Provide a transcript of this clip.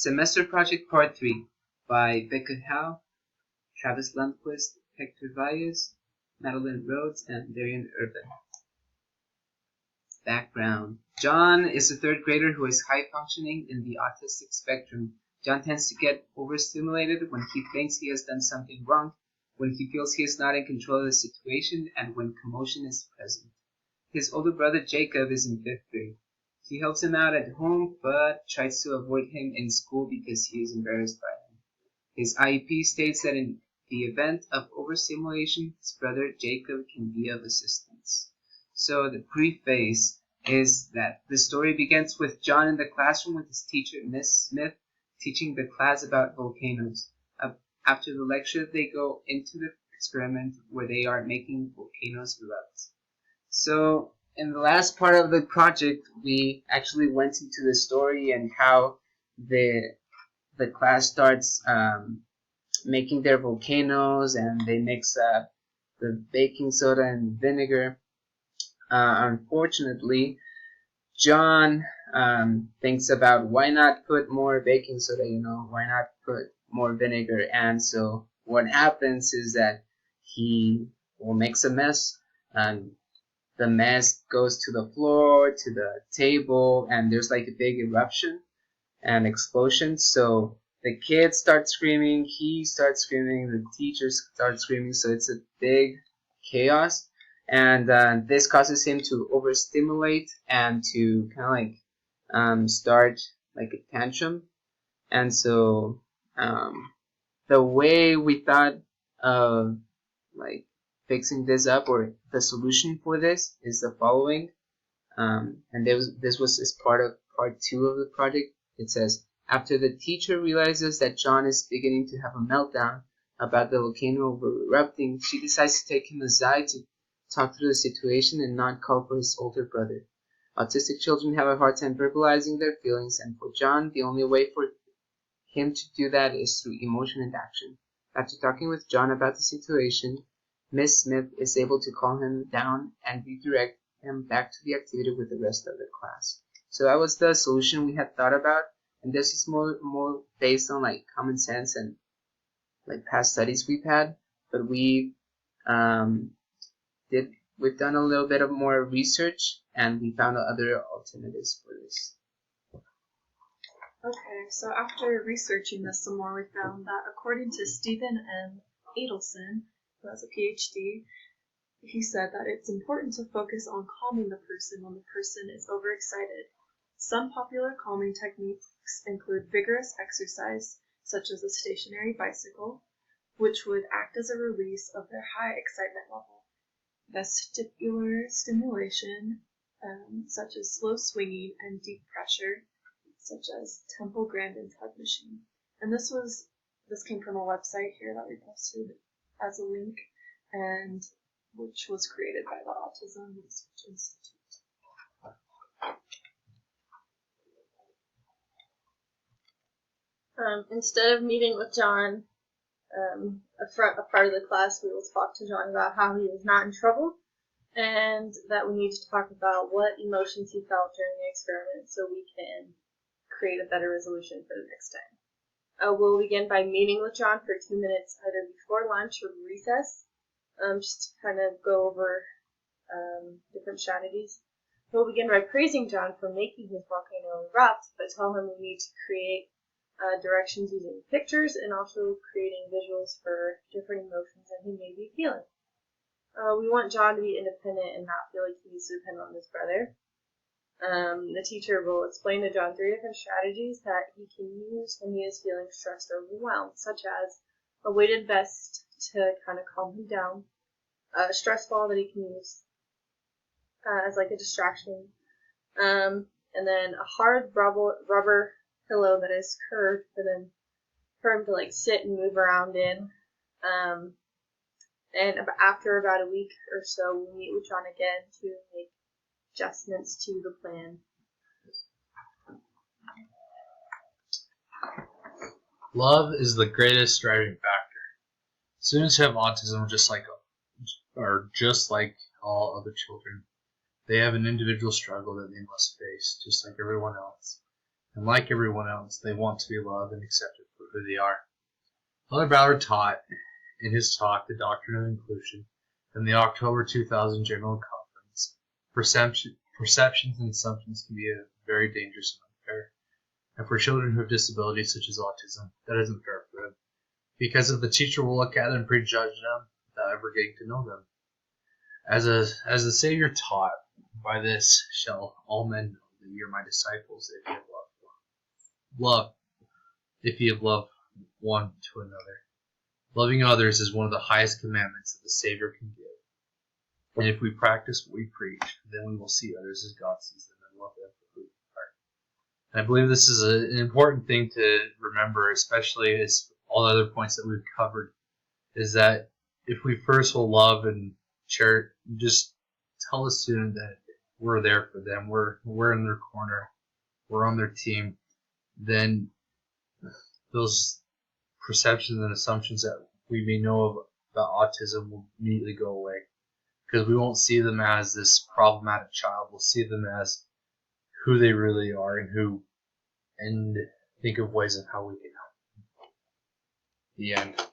Semester Project Part 3 by Becca Howe, Travis Lundquist, Hector Valles, Madeline Rhodes, and Darian Urban. Background. John is a third grader who is high functioning in the autistic spectrum. John tends to get overstimulated when he thinks he has done something wrong, when he feels he is not in control of the situation, and when commotion is present. His older brother Jacob is in 5th grade. He helps him out at home, but tries to avoid him in school because he is embarrassed by him. His IEP states that in the event of overstimulation, his brother Jacob can be of assistance. So the preface is that the story begins with John in the classroom with his teacher, Miss Smith, teaching the class about volcanoes. After the lecture, they go into the experiment where they are making volcanoes erupt. So in the last part of the project, we actually went into the story and how the class starts making their volcanoes, and they mix the baking soda and vinegar. Unfortunately, John thinks about why not put more baking soda, why not put more vinegar. And so what happens is that he will make a mess, and the mess goes to the floor, to the table, and there's like a big eruption and explosion. So the kids start screaming, he starts screaming, the teachers start screaming, so it's a big chaos. And this causes him to overstimulate and to kind of start like a tantrum. And so the way we thought of like fixing this up, or the solution for this, is the following. And this was as part of part 2 of the project. It says, after the teacher realizes that John is beginning to have a meltdown about the volcano erupting, she decides to take him aside to talk through the situation and not call for his older brother. Autistic children have a hard time verbalizing their feelings, and for John, the only way for him to do that is through emotion and action. After talking with John about the situation, Miss Smith is able to calm him down and redirect him back to the activity with the rest of the class. So that was the solution we had thought about, and this is more based on like common sense and like past studies we've had, but we've done a little bit of more research, and we found other alternatives for this. Okay, so after researching this some more, we found that according to Stephen M. Adelson, who has a PhD, he said that it's important to focus on calming the person when the person is overexcited. Some popular calming techniques include vigorous exercise, such as a stationary bicycle, which would act as a release of their high excitement level. Vestibular stimulation, such as slow swinging, and deep pressure, such as Temple Grandin tug machine. And this came from a website here that we posted as a link, and which was created by the Autism Research Institute. Instead of meeting with John, a part of the class, we will talk to John about how he is not in trouble, and that we need to talk about what emotions he felt during the experiment so we can create a better resolution for the next time. We'll begin by meeting with John for 2 minutes either before lunch or recess, just to kind of go over different strategies. We'll begin by praising John for making his volcano erupt, but tell him we need to create directions using pictures and also creating visuals for different emotions that he may be feeling. We want John to be independent and not feel like he needs to depend on his brother. The teacher will explain to John 3 different strategies that he can use when he is feeling stressed or overwhelmed, such as a weighted vest to kind of calm him down, a stress ball that he can use as like a distraction, and then a hard rubber pillow that is curved for him to like sit and move around in. And after about a week or so, we'll meet with John again to make adjustments to the plan. Love is the greatest driving factor. Students who have autism are just like all other children. They have an individual struggle that they must face, just like everyone else. and like everyone else, they want to be loved and accepted for who they are. Elder Ballard taught in his talk, The Doctrine of Inclusion, in the October 2000 General Conference, perceptions and assumptions can be very dangerous and unfair. And for children who have disabilities such as autism, that isn't fair for them, because if the teacher will look at them and prejudge them without ever getting to know them. As the Savior taught, by this shall all men know that ye are my disciples, if ye have love, if ye have loved one to another. Loving others is one of the highest commandments that the Savior can give. And if we practice what we preach, then we will see others as God sees them and love them for who they are. And I believe this is an important thing to remember, especially as all the other points that we've covered, is that if we first will love and share, just tell the student that we're there for them, we're in their corner, we're on their team, then those perceptions and assumptions that we may know about autism will immediately go away. Because we won't see them as this problematic child. We'll see them as who they really are and think of ways of how we can help. The end.